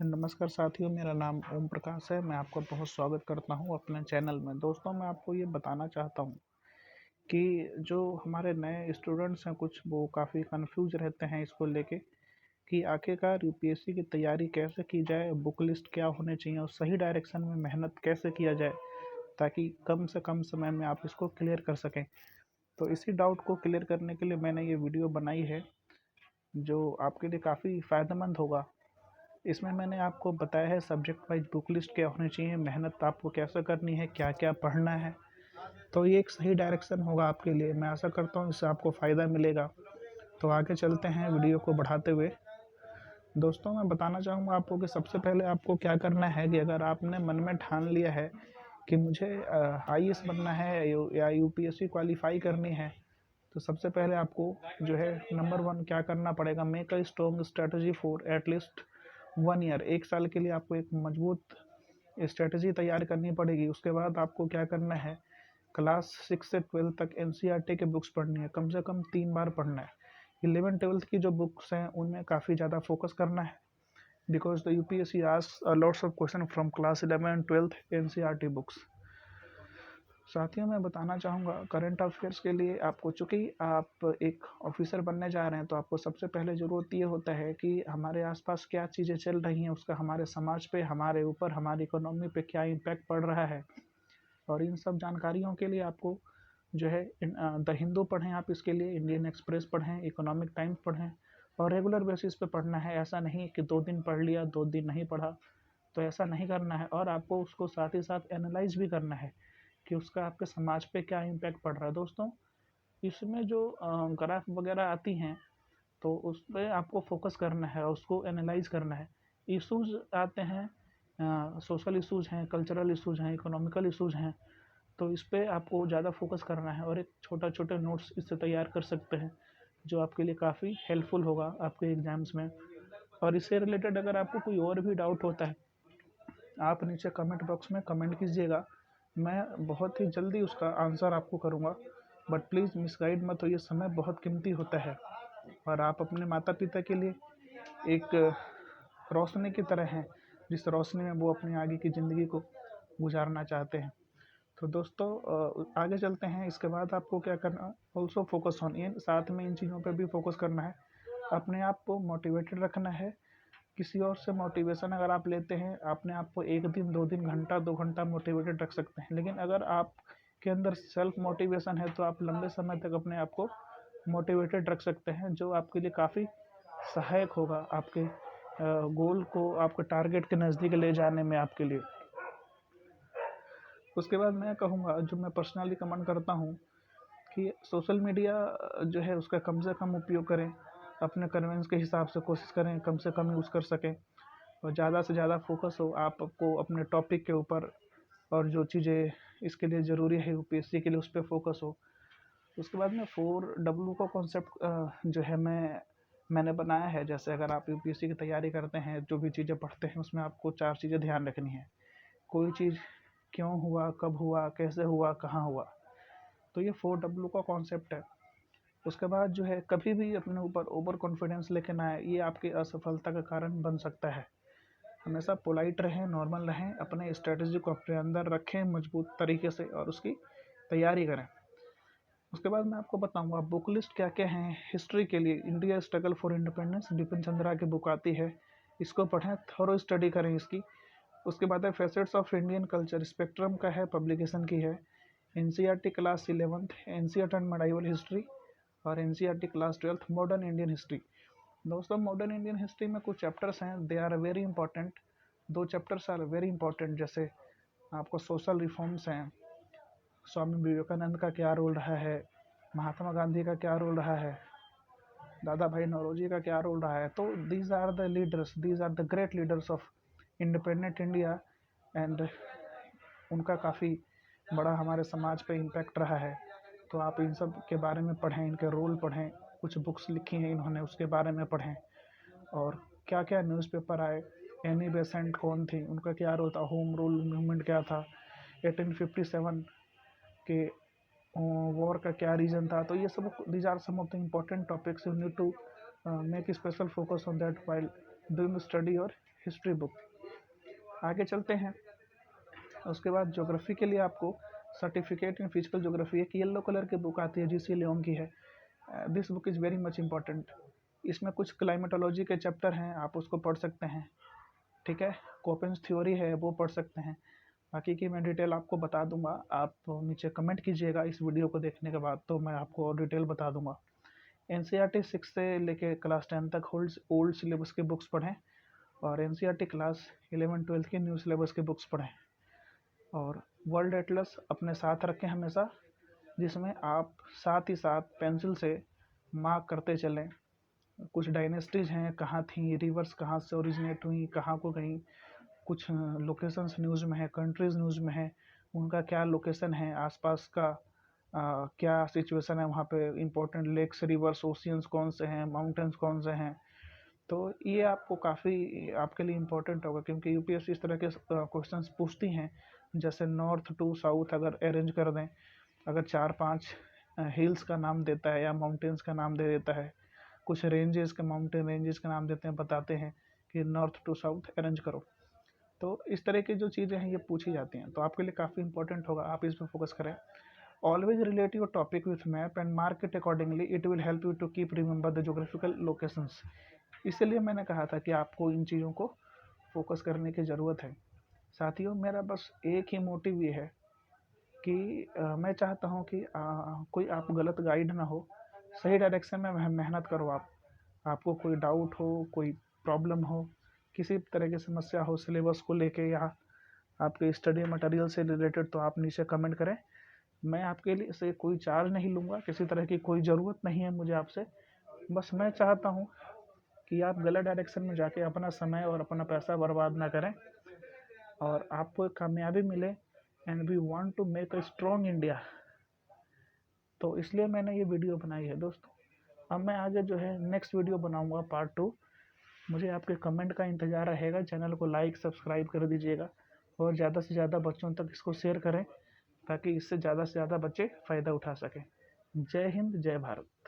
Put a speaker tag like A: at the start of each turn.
A: नमस्कार साथियों, मेरा नाम ओम प्रकाश है। मैं आपका बहुत स्वागत करता हूं अपने चैनल में। दोस्तों, मैं आपको ये बताना चाहता हूं कि जो हमारे नए स्टूडेंट्स हैं कुछ, वो काफ़ी कंफ्यूज रहते हैं इसको लेके कि आखिरकार यूपीएससी की तैयारी कैसे की जाए, बुक लिस्ट क्या होनी चाहिए और सही डायरेक्शन में मेहनत कैसे किया जाए ताकि कम से कम समय में आप इसको क्लियर कर सकें। तो इसी डाउट को क्लियर करने के लिए मैंने ये वीडियो बनाई है, जो आपके लिए काफ़ी फ़ायदेमंद होगा। इसमें मैंने आपको बताया है सब्जेक्ट वाइज बुक लिस्ट क्या होनी चाहिए, मेहनत आपको कैसे करनी है, क्या क्या पढ़ना है। तो ये एक सही डायरेक्शन होगा आपके लिए। मैं आशा करता हूँ इससे आपको फ़ायदा मिलेगा। तो आगे चलते हैं वीडियो को बढ़ाते हुए। दोस्तों, मैं बताना चाहूँगा आपको कि सबसे पहले आपको क्या करना है कि अगर आपने मन में ठान लिया है कि मुझे आईएएस बनना है या यूपीएससी क्वालिफाई करनी है, तो सबसे पहले आपको जो है नंबर वन क्या करना पड़ेगा, make a strong strategy for at least 1 year. 1 साल के लिए आपको एक मजबूत स्ट्रेटजी तैयार करनी पड़ेगी। उसके बाद आपको क्या करना है, क्लास 6 से 12 तक एनसीईआरटी के बुक्स पढ़नी है, कम से कम 3 बार पढ़ना है। 11 12 की जो बुक्स हैं उनमें काफ़ी ज़्यादा फोकस करना है, because the UPSC asks lots of question from class 11 12 NCERT books. साथियों, मैं बताना चाहूँगा करंट अफेयर्स के लिए आपको, चूँकि आप एक ऑफिसर बनने जा रहे हैं, तो आपको सबसे पहले ज़रूरत ये होता है कि हमारे आसपास क्या चीज़ें चल रही हैं, उसका हमारे समाज पे, हमारे ऊपर, हमारी इकोनॉमी पे क्या इम्पैक्ट पड़ रहा है। और इन सब जानकारियों के लिए आपको जो है द हिंदू पढ़ें, आप इसके लिए इंडियन एक्सप्रेस पढ़ें, इकोनॉमिक टाइम्स पढ़ें और रेगुलर बेसिस पे पढ़ना है। ऐसा नहीं कि 2 दिन पढ़ लिया 2 दिन नहीं पढ़ा, तो ऐसा नहीं करना है। और आपको उसको साथ ही साथ एनालाइज भी करना है कि उसका आपके समाज पे क्या इम्पैक्ट पड़ रहा है। दोस्तों, इसमें जो ग्राफ वगैरह आती हैं, तो उस पर आपको फोकस करना है और उसको एनालाइज करना है। इश्यूज आते हैं, सोशल इश्यूज हैं, कल्चरल इश्यूज हैं, इकोनॉमिकल इश्यूज हैं, तो इस पर आपको ज़्यादा फोकस करना है और एक छोटा छोटे नोट्स इससे तैयार कर सकते हैं, जो आपके लिए काफ़ी हेल्पफुल होगा आपके एग्ज़ाम्स में। और इससे रिलेटेड अगर आपको कोई और भी डाउट होता है, आप नीचे कमेंट बॉक्स में कमेंट कीजिएगा। मैं बहुत ही जल्दी उसका आंसर आपको करूँगा। बट प्लीज़ मिसगाइड मत होइए, समय बहुत कीमती होता है और आप अपने माता पिता के लिए एक रोशनी की तरह हैं, जिस रोशनी में वो अपनी आगे की ज़िंदगी को गुजारना चाहते हैं। तो दोस्तों, आगे चलते हैं। इसके बाद आपको क्या करना, ऑल्सो फोकस ऑन, इन साथ में इन चीज़ों पर भी फोकस करना है। अपने आप को मोटिवेटेड रखना है। किसी और से मोटिवेशन अगर आप लेते हैं, अपने आप को 1 दिन 2 दिन घंटा 2 घंटा मोटिवेटेड रख सकते हैं, लेकिन अगर आप के अंदर सेल्फ मोटिवेशन है तो आप लंबे समय तक अपने आप को मोटिवेटेड रख सकते हैं, जो आपके लिए काफ़ी सहायक होगा आपके गोल को, आपके टारगेट के नज़दीक ले जाने में आपके लिए। उसके बाद मैं कहूँगा, जो मैं पर्सनली कमेंट करता हूँ, कि सोशल मीडिया जो है उसका कम से कम उपयोग करें। अपने कन्वेंस के हिसाब से कोशिश करें कम से कम यूज़ कर सकें और ज़्यादा से ज़्यादा फोकस हो आपको अपने टॉपिक के ऊपर, और जो चीज़ें इसके लिए ज़रूरी है यूपीएससी के लिए उस पर फोकस हो। उसके बाद में 4W का कॉन्सेप्ट जो है मैंने बनाया है। जैसे अगर आप यूपीएससी की तैयारी करते हैं, जो भी चीज़ें पढ़ते हैं, उसमें आपको 4 चीज़ें ध्यान रखनी है। कोई चीज़ क्यों हुआ, कब हुआ, कैसे हुआ, कहाँ हुआ। तो ये 4W का कॉन्सेप्ट है। उसके बाद जो है, कभी भी अपने ऊपर ओवर कॉन्फिडेंस लेके ना आए, ये आपकी असफलता का कारण बन सकता है। हमेशा पोलाइट रहें, नॉर्मल रहें, अपने स्ट्रेटजी को अपने अंदर रखें मजबूत तरीके से और उसकी तैयारी करें। उसके बाद मैं आपको बताऊंगा बुक लिस्ट क्या क्या है। हिस्ट्री के लिए India struggle for independence, Bipin Chandra की बुक आती है, इसको पढ़ें, थोरो स्टडी करें इसकी। उसके बाद है facets of Indian culture, Spectrum का है, पब्लिकेशन की है। NCERT class 11 NCERT and medieval history और NCERT class 12 modern Indian history. दोस्तों, मॉडर्न इंडियन हिस्ट्री में कुछ चैप्टर्स हैं, they are very important. 2 chapters are very important. जैसे आपको सोशल रिफॉर्म्स हैं, स्वामी विवेकानंद का क्या रोल रहा है, महात्मा गांधी का क्या रोल रहा है, दादा भाई नौरोजी का क्या रोल रहा है। तो these are the leaders, these are the great leaders of independent India, and उनका काफ़ी बड़ा हमारे समाज पे इम्पैक्ट रहा है। तो आप इन सब के बारे में पढ़ें, इनके रोल पढ़ें, कुछ बुक्स लिखी हैं इन्होंने उसके बारे में पढ़ें। और क्या क्या न्यूज़पेपर आए, एनी बेसेंट कौन थी, उनका क्या रोल था, होम रूल मूवमेंट क्या था, 1857 के वॉर का क्या रीज़न था। तो ये सब, these are some of the important topics, you need to make special focus on that while doing study और हिस्ट्री बुक। आगे चलते हैं। उसके बाद ज्योग्राफी के लिए आपको सर्टिफिकेट इन फिजिकल ज्योग्राफी एक येलो कलर की बुक आती है, जीसी लियोंग की है। This book is very much important. इसमें कुछ क्लाइमेटोलॉजी के चैप्टर हैं, आप उसको पढ़ सकते हैं, ठीक है। कोपेन्स थ्योरी है, वो पढ़ सकते हैं। बाकी की मैं डिटेल आपको बता दूंगा, आप नीचे कमेंट कीजिएगा इस वीडियो को देखने के बाद, तो मैं आपको और डिटेल बता दूंगा। एनसीईआरटी 6 से लेके क्लास 10 तक ओल्ड सिलेबस की बुक्स पढ़ें, और एनसीईआरटी क्लास 11-12 की न्यू सिलेबस की बुक्स पढ़ें, और वर्ल्ड एटलस अपने साथ रखें हमेशा, जिसमें आप साथ ही साथ पेंसिल से मार्क करते चलें। कुछ डायनेस्टीज हैं, कहाँ थी, रिवर्स कहाँ से ओरिजिनेट हुई, कहाँ को गई, कुछ लोकेशंस न्यूज़ में है, कंट्रीज़ न्यूज़ में है, उनका क्या लोकेशन है, आसपास का क्या सिचुएशन है, वहाँ पे इंपॉर्टेंट लेक्स, रिवर्स, ओशियंस कौन से हैं, माउंटेन्स कौन से हैं। तो ये आपको काफ़ी आपके लिए इम्पोर्टेंट होगा, क्योंकि यूपीएससी इस तरह के क्वेश्चंस पूछती हैं। जैसे नॉर्थ टू साउथ अगर अरेंज कर दें, अगर 4-5 हिल्स का नाम देता है या माउंटेन्स का नाम दे देता है, कुछ रेंजेस के माउंटेन रेंजेस का नाम देते हैं, बताते हैं कि नॉर्थ टू साउथ अरेंज करो, तो इस तरह की जो चीज़ें हैं ये पूछी जाती हैं, तो आपके लिए काफ़ी इंपॉर्टेंट होगा, आप इस पर फोकस करें। Always relate your topic with map and mark it accordingly, it will help you to keep remember the geographical locations. इसलिए मैंने कहा था कि आपको इन चीज़ों को फोकस करने की ज़रूरत है। साथियों, मेरा बस एक ही मोटिव ये है कि मैं चाहता हूँ कि कोई आप गलत गाइड ना हो, सही डायरेक्शन में मेहनत करो। आपको कोई डाउट हो, कोई प्रॉब्लम हो, किसी तरह की समस्या हो सिलेबस को लेके या आपके स्टडी मटेरियल से रिलेटेड, तो आप नीचे कमेंट करें। मैं आपके लिए से कोई चार्ज नहीं लूँगा, किसी तरह की कोई ज़रूरत नहीं है मुझे आपसे। बस मैं चाहता हूँ कि आप गलत डायरेक्शन में जाके अपना समय और अपना पैसा बर्बाद ना करें, और आपको कामयाबी मिले। And we want to make a strong India, तो इसलिए मैंने ये वीडियो बनाई है दोस्तों। अब मैं आगे जो है नेक्स्ट वीडियो बनाऊंगा पार्ट 2। मुझे आपके कमेंट का इंतज़ार रहेगा। चैनल को लाइक सब्सक्राइब कर दीजिएगा, और ज़्यादा से ज़्यादा बच्चों तक इसको शेयर करें, ताकि इससे ज़्यादा से ज़्यादा बच्चे फ़ायदा उठा सकें। जय हिंद, जय भारत।